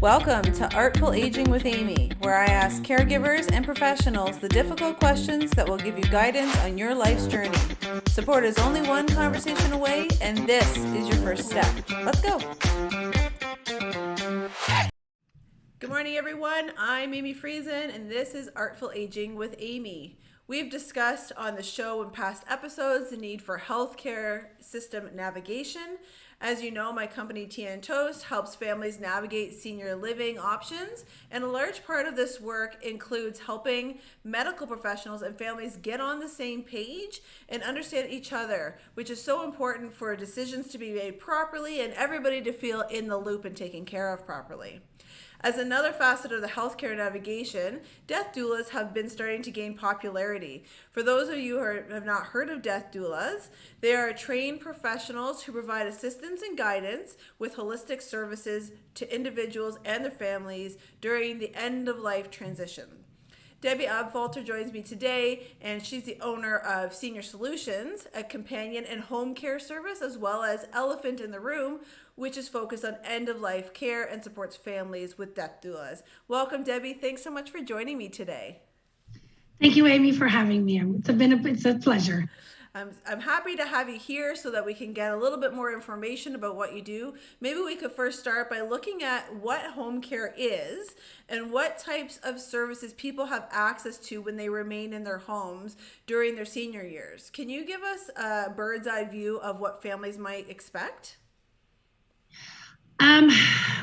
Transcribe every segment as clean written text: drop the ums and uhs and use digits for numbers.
Welcome to Artful Aging with Amy, where I ask caregivers and professionals the difficult questions that will give you guidance on your life's journey. Support is only one conversation away, and this is your first step. Let's go. Good morning, everyone. I'm Amy Friesen, and this is Artful Aging with Amy. We've discussed on the show in past episodes the need for healthcare system navigation. As you know, my company Tea and Toast helps families navigate senior living options, and a large part of this work includes helping medical professionals and families get on the same page and understand each other, which is so important for decisions to be made properly and everybody to feel in the loop and taken care of properly. As another facet of the healthcare navigation, death doulas have been starting to gain popularity. For those of you who have not heard of death doulas, they are trained professionals who provide assistance and guidance with holistic services to individuals and their families during the end-of-life transition. Debbie Abfalter joins me today, and she's the owner of Senior Solutions, a companion and home care service, as well as Elephant in the Room, which is focused on end-of-life care and supports families with death doulas. Welcome, Debbie. Thanks so much for joining me today. Thank you, Amy, for having me. It's a pleasure. I'm happy to have you here so that we can get a little bit more information about what you do. Maybe we could first start by looking at what home care is and what types of services people have access to when they remain in their homes during their senior years. Can you give us a bird's eye view of what families might expect?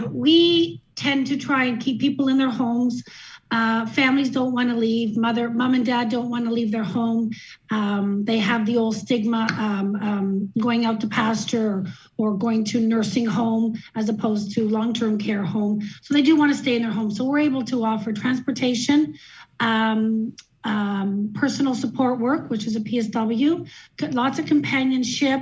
We tend to try and keep people in their homes. Families don't want to leave. Mom and dad don't want to leave their home. They have the old stigma going out to pasture or going to nursing home as opposed to long-term care home. So they do want to stay in their home. So we're able to offer transportation, personal support work, which is a PSW, lots of companionship.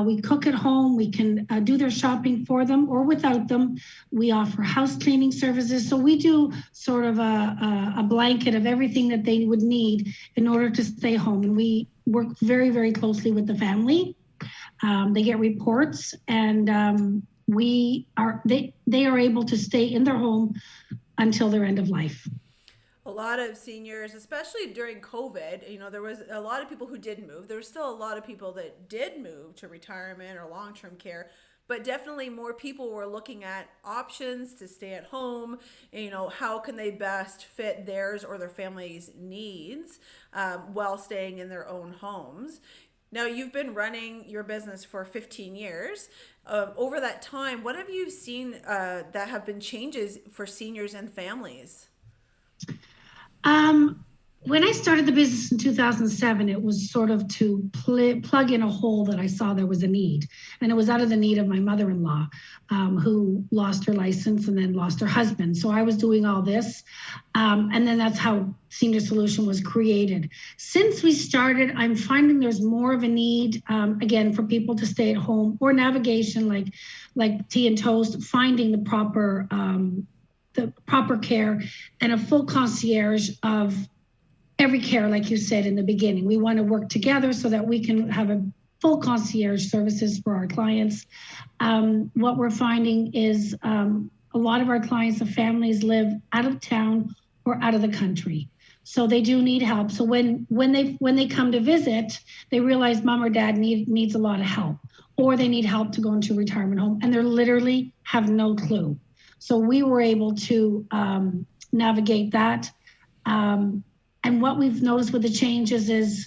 We cook at home. We can do their shopping for them or without them. We offer house cleaning services. So we do sort of a blanket of everything that they would need in order to stay home. And we work very, very closely with the family. They get reports, and they are able to stay in their home until their end of life. A lot of seniors, especially during COVID, there was a lot of people who did move. There was still a lot of people that did move to retirement or long-term care, but definitely more people were looking at options to stay at home. How can they best fit theirs or their family's needs while staying in their own homes. Now, you've been running your business for 15 years. Over that time, what have you seen that have been changes for seniors and families? When I started the business in 2007, it was sort of to plug in a hole that I saw there was a need. And it was out of the need of my mother-in-law, who lost her license and then lost her husband. So I was doing all this. And then that's how Senior Solution was created. Since we started, I'm finding there's more of a need, again, for people to stay at home or navigation like Tea and Toast, finding the proper care and a full concierge of every care, like you said in the beginning. We want to work together so that we can have a full concierge services for our clients. What we're finding is a lot of our clients, the families live out of town or out of the country. So they do need help. So when they come to visit, they realize mom or dad needs a lot of help, or they need help to go into a retirement home, and they literally have no clue. So we were able to navigate that. And what we've noticed with the changes is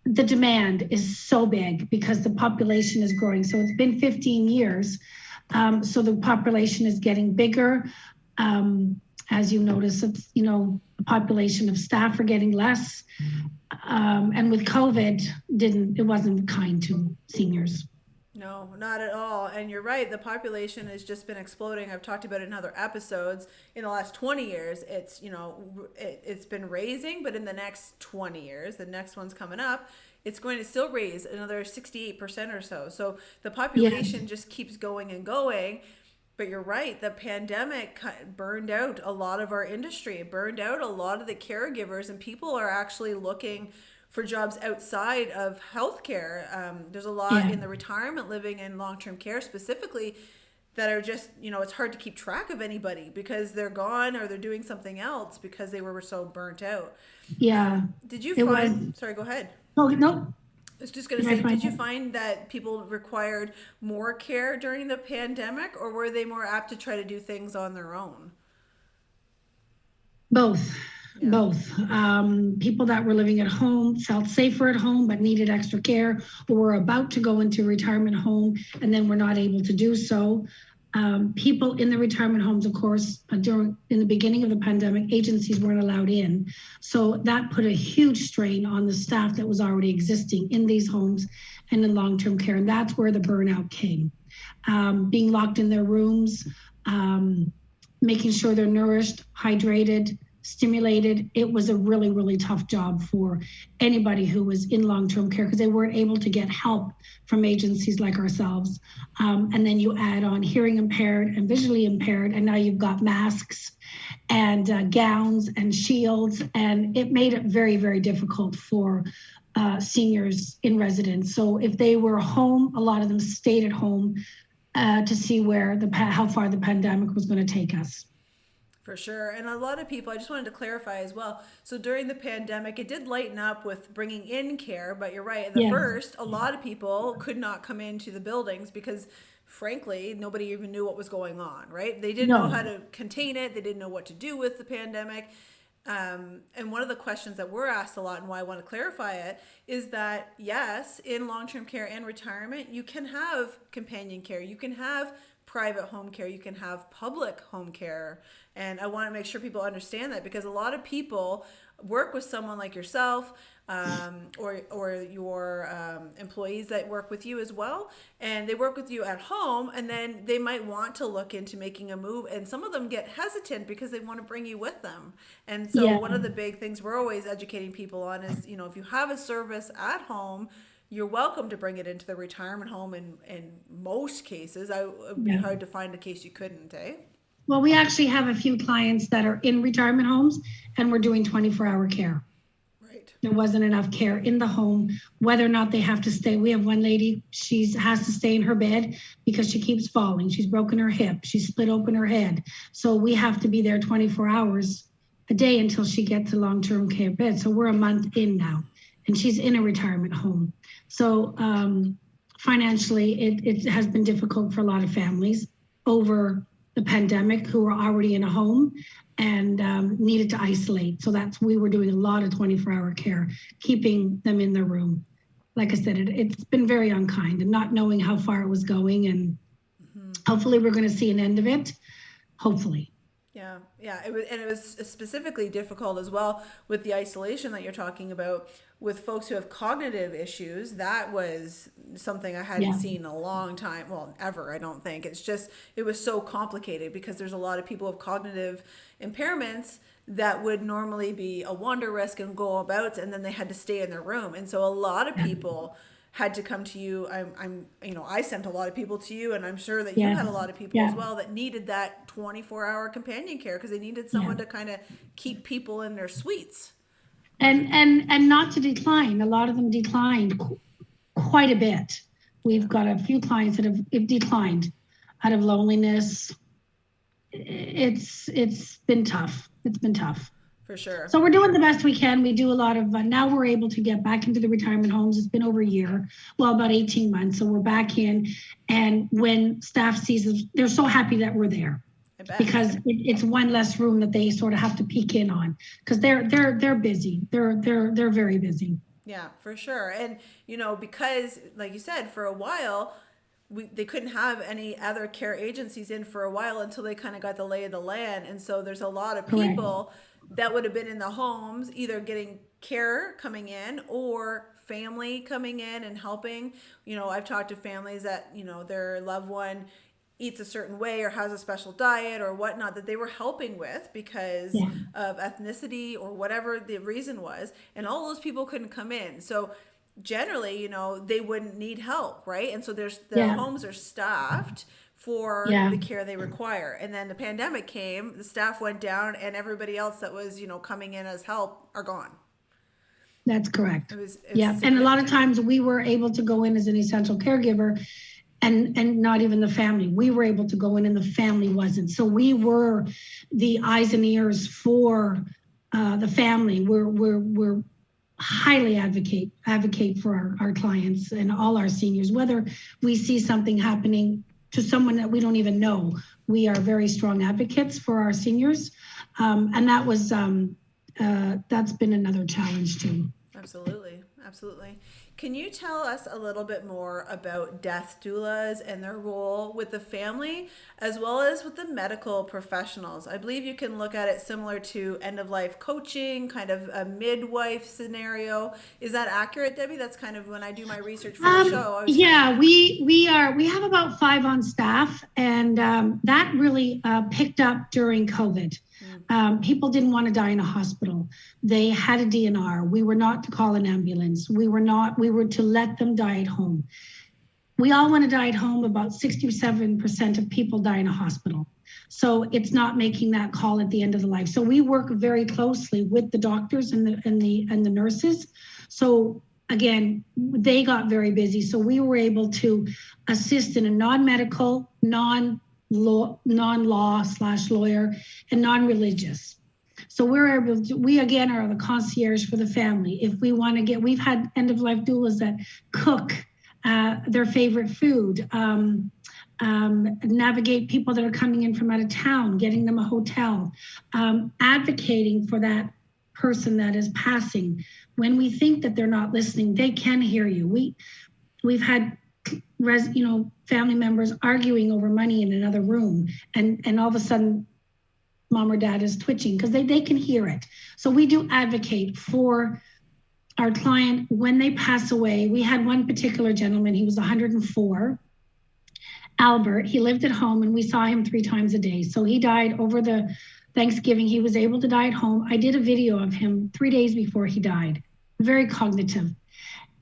the demand is so big because the population is growing. So it's been 15 years. So the population is getting bigger. As you notice, it's, the population of staff are getting less. And with COVID, it wasn't kind to seniors. No, not at all. And you're right. The population has just been exploding. I've talked about it in other episodes. In the last 20 years, it's been raising, but in the next 20 years, the next one's coming up, it's going to still raise another 68% or so. So the population just keeps going and going. But you're right. The pandemic burned out a lot of our industry. It burned out a lot of the caregivers, and people are actually looking for jobs outside of healthcare. There's a lot in the retirement living and long-term care specifically that are just, it's hard to keep track of anybody because they're gone or they're doing something else because they were so burnt out. Yeah, Did you it was. find, sorry, go ahead. Oh, no. I was just going to I say, find did you find that people required more care during the pandemic, or were they more apt to try to do things on their own? both. Yeah. Both. People that were living at home felt safer at home but needed extra care, or were about to go into retirement home and then were not able to do so. People in the retirement homes, of course, in the beginning of the pandemic, agencies weren't allowed in. So that put a huge strain on the staff that was already existing in these homes and in long-term care. And that's where the burnout came. Being locked in their rooms, making sure they're nourished, hydrated, stimulated. It was a really, really tough job for anybody who was in long-term care because they weren't able to get help from agencies like ourselves. And then you add on hearing impaired and visually impaired, and now you've got masks and gowns and shields, and it made it very, very difficult for seniors in residence. So if they were home, a lot of them stayed at home to see how far the pandemic was going to take us. For sure. And a lot of people, I just wanted to clarify as well. So during the pandemic, it did lighten up with bringing in care, but you're right. At the first, a lot of people could not come into the buildings because, frankly, nobody even knew what was going on, right? They didn't know how to contain it. They didn't know what to do with the pandemic. And one of the questions that we're asked a lot, and why I want to clarify it, is that yes, in long-term care and retirement, you can have companion care, you can have private home care, you can have public home care. And I want to make sure people understand that, because a lot of people work with someone like yourself, or your employees that work with you as well, and they work with you at home, and then they might want to look into making a move, and some of them get hesitant because they want to bring you with them. And so one of the big things we're always educating people on is, if you have a service at home, you're welcome to bring it into the retirement home. In most cases, it would be hard to find a case you couldn't, eh? Well, we actually have a few clients that are in retirement homes, and we're doing 24-hour care. Right. There wasn't enough care in the home, whether or not they have to stay. We have one lady, she has to stay in her bed because she keeps falling. She's broken her hip. She's split open her head. So we have to be there 24 hours a day until she gets a long-term care bed. So we're a month in now, and she's in a retirement home. So financially, it has been difficult for a lot of families over the pandemic who were already in a home and needed to isolate. So we were doing a lot of 24-hour care, keeping them in their room. Like I said, it's been very unkind, and not knowing how far it was going, and hopefully we're going to see an end of it. Hopefully. Yeah. It was specifically difficult as well with the isolation that you're talking about with folks who have cognitive issues. That was something I hadn't seen in a long time. Well, ever, I don't think. It was so complicated because there's a lot of people with cognitive impairments that would normally be a wander risk and go about, and then they had to stay in their room. And so a lot of people had to come to you. I sent a lot of people to you, and I'm sure that you had a lot of people as well that needed that 24-hour companion care because they needed someone to kind of keep people in their suites. And not to decline, a lot of them declined quite a bit. We've got a few clients that have declined out of loneliness. It's been tough. It's been tough. For sure. So we're doing the best we can. We do a lot of, now we're able to get back into the retirement homes. It's been over a year, well, about 18 months. So we're back in. And when staff sees us, they're so happy that we're there. Because it's one less room that they sort of have to peek in on, because they're busy. They're very busy. Yeah, for sure. And, because like you said, for a while, they couldn't have any other care agencies in for a while until they kind of got the lay of the land. And so there's a lot of people that would have been in the homes, either getting care coming in or family coming in and helping. I've talked to families that, their loved one eats a certain way or has a special diet or whatnot that they were helping with because of ethnicity or whatever the reason was. And all those people couldn't come in. So generally, they wouldn't need help, right? And so their homes are staffed for the care they require. And then the pandemic came, the staff went down, and everybody else that was, coming in as help are gone. That's correct. And a lot of times we were able to go in as an essential caregiver and not even the family. We were able to go in and the family wasn't. So we were the eyes and ears for the family. We're highly advocate for our clients and all our seniors, whether we see something happening to someone that we don't even know. We are very strong advocates for our seniors. And that was that's been another challenge too. Absolutely. Absolutely. Can you tell us a little bit more about death doulas and their role with the family as well as with the medical professionals? I believe you can look at it similar to end of life coaching, kind of a midwife scenario. Is that accurate, Debbie? That's kind of when I do my research for the show. Yeah, we have about 5 on staff, and that really picked up during COVID. People didn't want to die in a hospital. They had a DNR. We were not to call an ambulance. We were to let them die at home. We all want to die at home. About 67% of people die in a hospital. So it's not making that call at the end of the life. So we work very closely with the doctors and the nurses. So again, they got very busy. So we were able to assist in a non-medical, non-law/lawyer, and non-religious. So we again are the concierge for the family. If we want to we've had end of life doulas that cook their favorite food, navigate people that are coming in from out of town, getting them a hotel, advocating for that person that is passing. When we think that they're not listening, they can hear you. We've had family members arguing over money in another room, and all of a sudden mom or dad is twitching because they can hear it. So we do advocate for our client when they pass away. We had one particular gentleman, he was 104, Albert. He lived at home and we saw him 3 times a day. So he died over the Thanksgiving. He was able to die at home. I did a video of him 3 days before he died, very cognitive.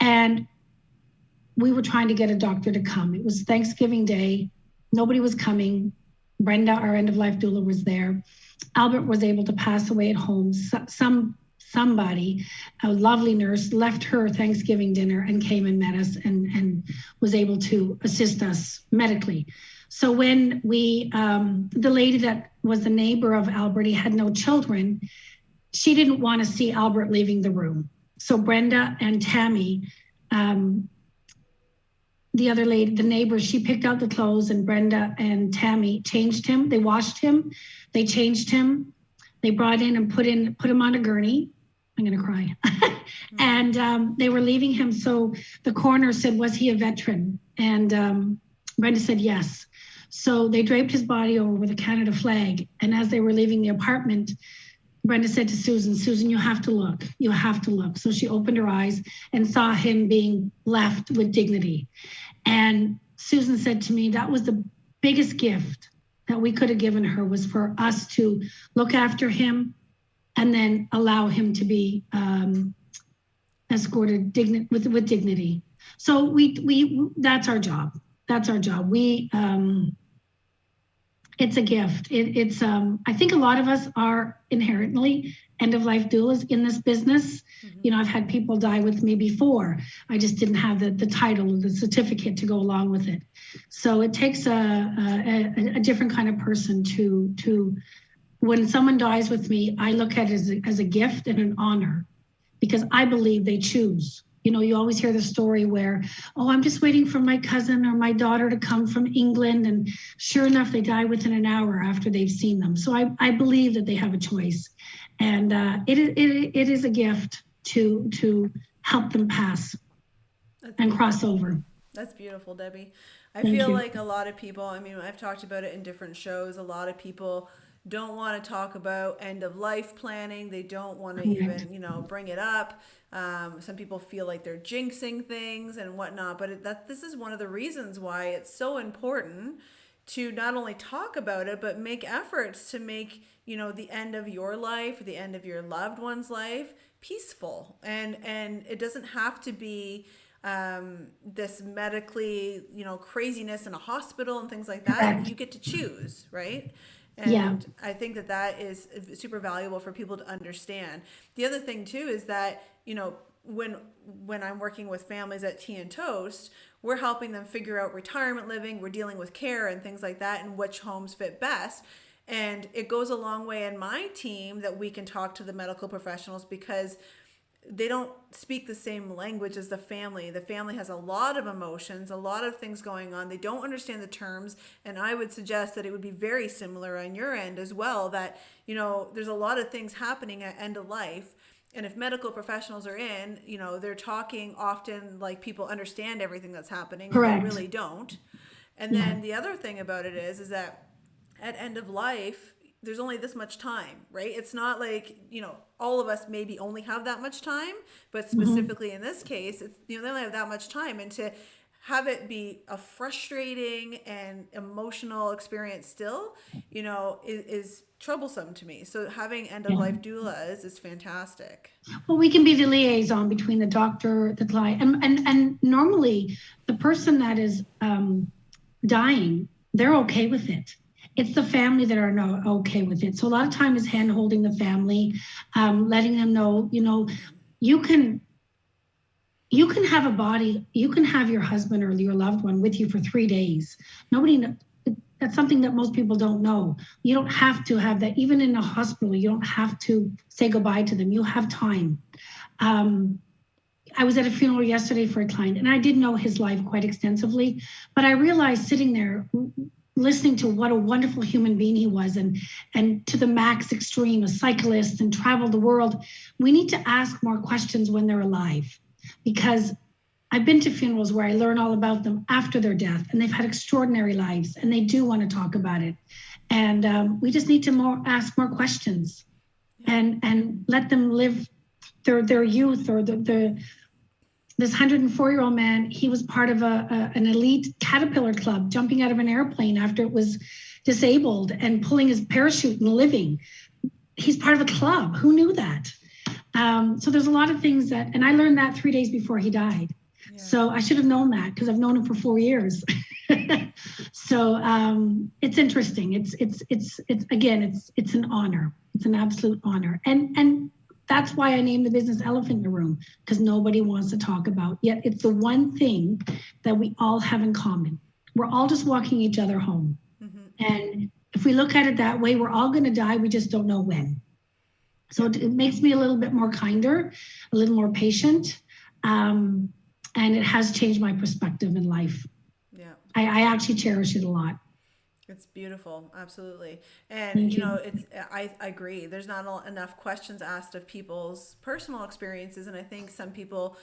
And we were trying to get a doctor to come. It was Thanksgiving Day. Nobody was coming. Brenda, our end of life doula, was there. Albert was able to pass away at home. Somebody, a lovely nurse, left her Thanksgiving dinner and came and met us and was able to assist us medically. So when the lady that was the neighbor of Albert, he had no children, she didn't want to see Albert leaving the room. So Brenda and Tammy, the other lady, the neighbor, she picked out the clothes, and Brenda and Tammy changed him. They washed him. They changed him. They brought in and put him on a gurney. I'm going to cry. And they were leaving him. So the coroner said, was he a veteran? And Brenda said, yes. So they draped his body over with a Canada flag. And as they were leaving the apartment, Brenda said to Susan, you have to look. You have to look. So she opened her eyes and saw him being left with dignity. And Susan said to me, that was the biggest gift that we could have given her, was for us to look after him and then allow him to be escorted with dignity. So we that's our job. That's our job. It's a gift. It's I think a lot of us are inherently end of life doulas in this business. Mm-hmm. I've had people die with me before. I just didn't have the title or the certificate to go along with it. So it takes a different kind of person to when someone dies with me, I look at it as a gift and an honor, because I believe they choose. You always hear the story where, I'm just waiting for my cousin or my daughter to come from England. And sure enough, they die within an hour after they've seen them. So I believe that they have a choice. And it is a gift to help them pass and cross over. That's beautiful, Debbie. I feel like a lot of people, I've talked about it in different shows. A lot of people don't want to talk about end of life planning. They don't want to even, bring it up. Some people feel like they're jinxing things and whatnot, but this is one of the reasons why it's so important to not only talk about it, but make efforts to make, the end of your life, the end of your loved one's life peaceful. And it doesn't have to be this medically, craziness in a hospital and things like that. Correct. You get to choose, right? And I think that is super valuable for people to understand. The other thing too is that, when I'm working with families at Tea and Toast, we're helping them figure out retirement living, we're dealing with care and things like that, and which homes fit best. And it goes a long way in my team that we can talk to the medical professionals, because they don't speak the same language as the family. The family has a lot of emotions, a lot of things going on. They don't understand the terms. And I would suggest that it would be very similar on your end as well, that, you know, there's a lot of things happening at end of life. And if medical professionals are in, you know, they're talking often like people understand everything that's happening. Correct. And they really don't. And then the other thing about it is that at end of life, there's only this much time, right? It's not like, you know, all of us maybe only have that much time, but specifically in this case, it's, you know, they only have that much time. And to have it be a frustrating and emotional experience still, you know, is troublesome to me. So having end of life doulas is fantastic. Well, we can be the liaison between the doctor, the client, and normally the person that is dying, they're okay with it. It's the family that are not okay with it. So a lot of time is hand holding the family, letting them know, you know, you can have a body, you can have your husband or your loved one with you for 3 days. That's something that most people don't know. You don't have to have that. Even in a hospital, you don't have to say goodbye to them. You have time. I was at a funeral yesterday for a client, and I did know his life quite extensively, but I realized sitting there, listening to what a wonderful human being he was, and to the max extreme, a cyclist and traveled the world. We need to ask more questions when they're alive, because I've been to funerals where I learn all about them after their death, and they've had extraordinary lives, and they do want to talk about it. And we just need to ask more questions, and let them live their youth, or this 104-year-old man, he was part of an elite Caterpillar club, jumping out of an airplane after it was disabled and pulling his parachute and living. He's part of a club. Who knew that? So there's a lot of things that, and I learned that 3 days before he died. Yeah. So I should have known that, because I've known him for 4 years. So it's interesting. It's an honor. It's an absolute honor. And that's why I named the business Elephant in the Room, because nobody wants to talk about. Yet it's the one thing that we all have in common. We're all just walking each other home. And if we look at it that way, we're all going to die. We just don't know when. So it makes me a little bit more kinder, a little more patient. And it has changed my perspective in life. Yeah, I actually cherish it a lot. It's beautiful. Absolutely. And, you know, I agree. There's not enough questions asked of people's personal experiences. And I think some people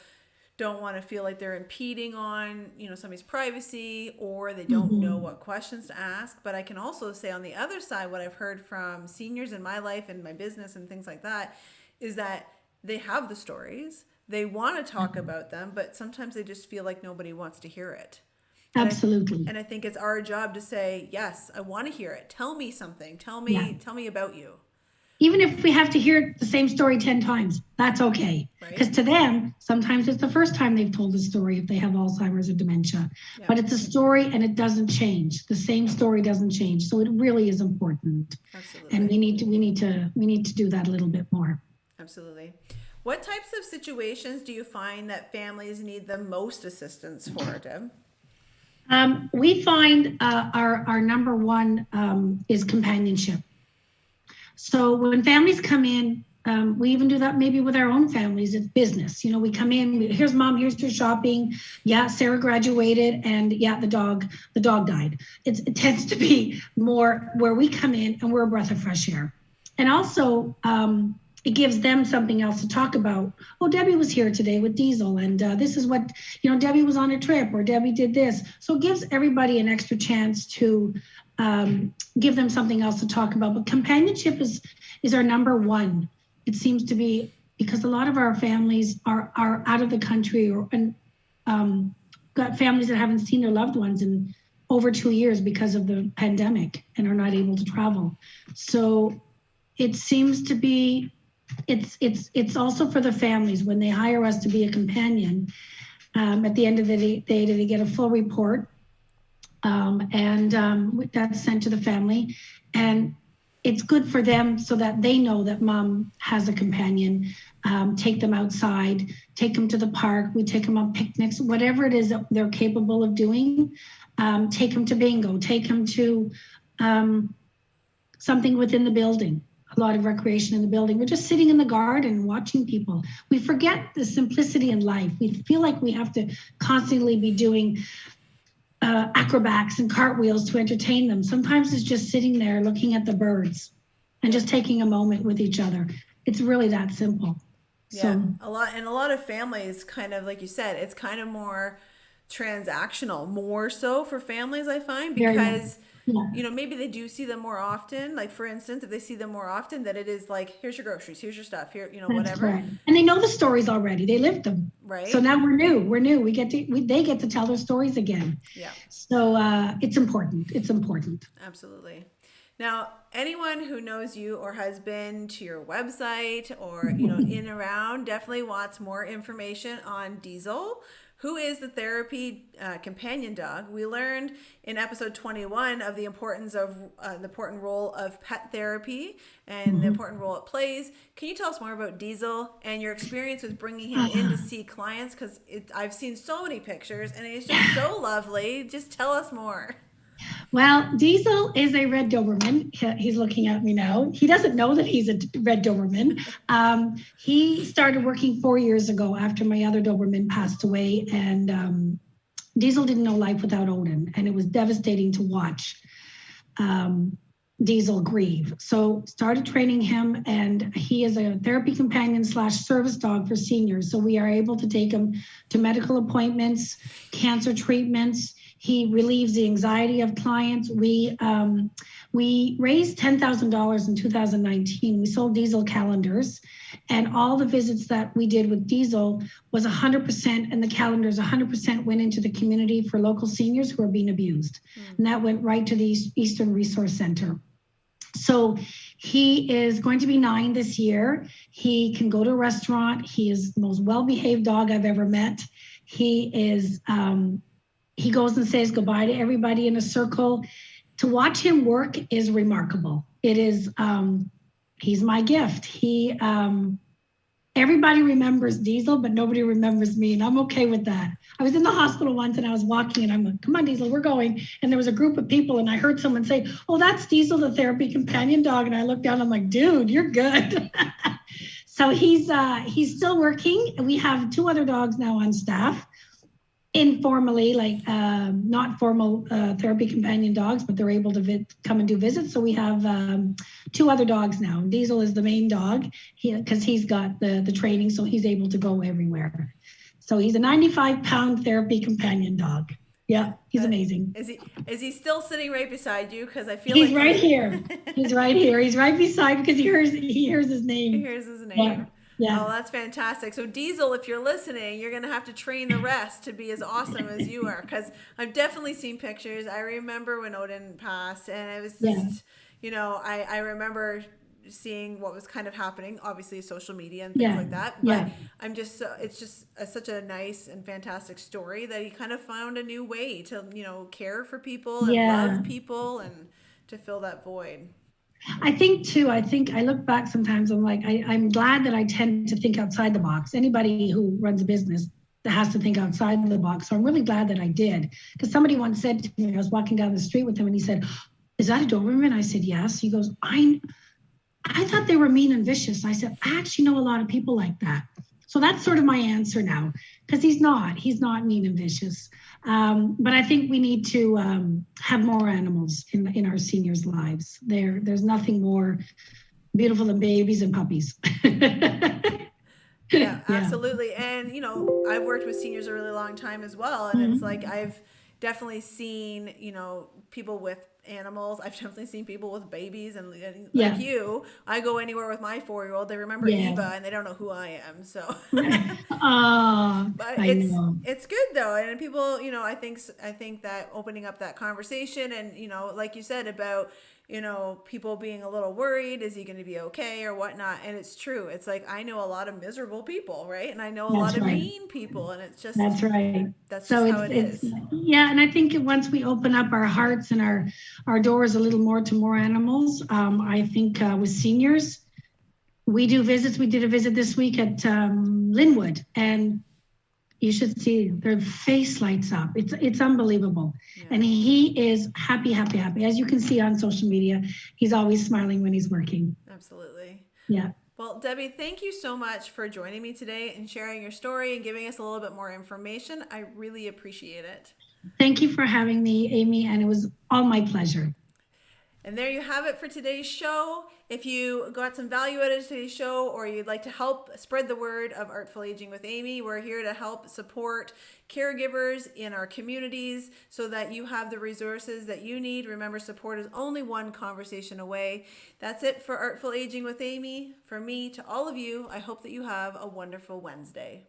don't want to feel like they're impeding on, you know, somebody's privacy, or they don't know what questions to ask. But I can also say on the other side, what I've heard from seniors in my life and my business and things like that, is that they have the stories, they want to talk about them, but sometimes they just feel like nobody wants to hear it. Absolutely. And I think it's our job to say, yes, I want to hear it. Tell me something. Tell me about you. Even if we have to hear the same story 10 times, that's okay. Because to them, sometimes it's the first time they've told a story if they have Alzheimer's or dementia. Yeah. But it's a story and it doesn't change. The same story doesn't change. So it really is important. Absolutely. And we need to do that a little bit more. Absolutely. What types of situations do you find that families need the most assistance for, Deb? We find our number one is companionship. So when families come in, we even do that maybe with our own families. It's business. You know, we come in, here's mom, here's your shopping. Yeah, Sarah graduated, and yeah, the dog died. It tends to be more where we come in and we're a breath of fresh air. And also, it gives them something else to talk about. Oh, Debbie was here today with Diesel, and this is what, you know, Debbie was on a trip, or Debbie did this. So it gives everybody an extra chance to give them something else to talk about. But companionship is our number one. It seems to be, because a lot of our families are out of the country, and got families that haven't seen their loved ones in over 2 years because of the pandemic and are not able to travel. So it seems to be, it's also for the families when they hire us to be a companion. At the end of the day, they get a full report, and that's sent to the family. And it's good for them so that they know that mom has a companion. Take them outside, take them to the park. We take them on picnics, whatever it is that they're capable of doing. Take them to bingo, take them to something within the building. A lot of recreation in the building. We're just sitting in the garden watching people. We forget the simplicity in life. We feel like we have to constantly be doing acrobats and cartwheels to entertain them. Sometimes it's just sitting there looking at the birds and just taking a moment with each other. It's really that simple. Yeah, a lot of families, kind of like you said, it's kind of more transactional, more so for families, I find, Very much. because Yeah. maybe they do see them more often. Like, for instance, if they see them more often, that it is like, here's your groceries, here's your stuff, here, That's whatever, correct. And they know the stories already. They lived them. So right? now we're new. We're new. They get to tell their stories again. Yeah, So it's important. It's important. absolutely. Now, anyone who knows you or has been to your website or, in around, definitely wants more information on Diesel, who is the therapy companion dog. We learned in episode 21 of the importance of the important role of pet therapy and the important role it plays. Can you tell us more about Diesel and your experience with bringing him in to see clients? Because I've seen so many pictures and it's just so lovely. Just tell us more. Well, Diesel is a red Doberman. He's looking at me now. He doesn't know that he's a red Doberman. He started working 4 years ago after my other Doberman passed away, and Diesel didn't know life without Odin, and it was devastating to watch Diesel grieve. So started training him, and he is a therapy companion / service dog for seniors. So we are able to take him to medical appointments, cancer treatments. He relieves the anxiety of clients. We raised $10,000 in 2019. We sold Diesel calendars, and all the visits that we did with Diesel was 100%, and the calendars 100% went into the community for local seniors who are being abused. And that went right to the Eastern Resource Center. So he is going to be 9 this year. He can go to a restaurant. He is the most well-behaved dog I've ever met. He goes and says goodbye to everybody in a circle. To watch him work is remarkable. It is, he's my gift. Everybody remembers Diesel, but nobody remembers me, and I'm okay with that. I was in the hospital once and I was walking and I'm like, come on, Diesel, we're going. And there was a group of people and I heard someone say, oh, that's Diesel, the therapy companion dog. And I looked down, I'm like, dude, you're good. So he's still working. We have 2 other dogs now on staff. Informally, like not formal therapy companion dogs, but they're able to come and do visits. So we have 2 other dogs now. Diesel is the main dog because he's got the training, so he's able to go everywhere. So he's a 95-pound therapy companion dog. Yeah, he's amazing. Is he still sitting right beside you? Because I feel he's like right here. He's right here. He's right beside because he hears his name. He hears his name. Yeah. Yeah. Oh, that's fantastic. So Diesel, if you're listening, you're going to have to train the rest to be as awesome as you are. Because I've definitely seen pictures. I remember when Odin passed, and it was just, I remember seeing what was kind of happening, obviously social media and things like that. But I'm just, it's just such a nice and fantastic story that he kind of found a new way to, care for people and love people and to fill that void. I think I look back sometimes, I'm like, I'm glad that I tend to think outside the box. Anybody who runs a business that has to think outside the box. So I'm really glad that I did. Because somebody once said to me, I was walking down the street with him and he said, is that a Doberman? I said, yes. He goes, I thought they were mean and vicious. I said, I actually know a lot of people like that. So that's sort of my answer now, because he's not mean and vicious. But I think we need to have more animals in our seniors' lives. There's nothing more beautiful than babies and puppies. Yeah, absolutely. And, I've worked with seniors a really long time as well. And it's like, I've definitely seen, people with animals. I've definitely seen people with babies and like you, I go anywhere with my 4-year-old. They remember Eva and they don't know who I am. So, but it's good though. And people, I think that opening up that conversation and, like you said about, people being a little worried, is he going to be okay or whatnot? And it's true. It's like, I know a lot of miserable people, right? And I know a That's lot of right. mean people, and it's just, That's right. that's So just how it it's is. yeah, and I think once we open up our hearts and our doors a little more to more animals, I think with seniors, we do visits. We did a visit this week at Linwood, and you should see their face lights up. It's unbelievable. Yeah. And he is happy, happy, happy. As you can see on social media, he's always smiling when he's working. Absolutely. Yeah. Well, Debbie, thank you so much for joining me today and sharing your story and giving us a little bit more information. I really appreciate it. Thank you for having me, Amy, and it was all my pleasure. And there you have it for today's show. If you got some value out of today's show, or you'd like to help spread the word of Artful Aging with Amy, we're here to help support caregivers in our communities so that you have the resources that you need. Remember, support is only one conversation away. That's it for Artful Aging with Amy. From me to all of you, I hope that you have a wonderful Wednesday.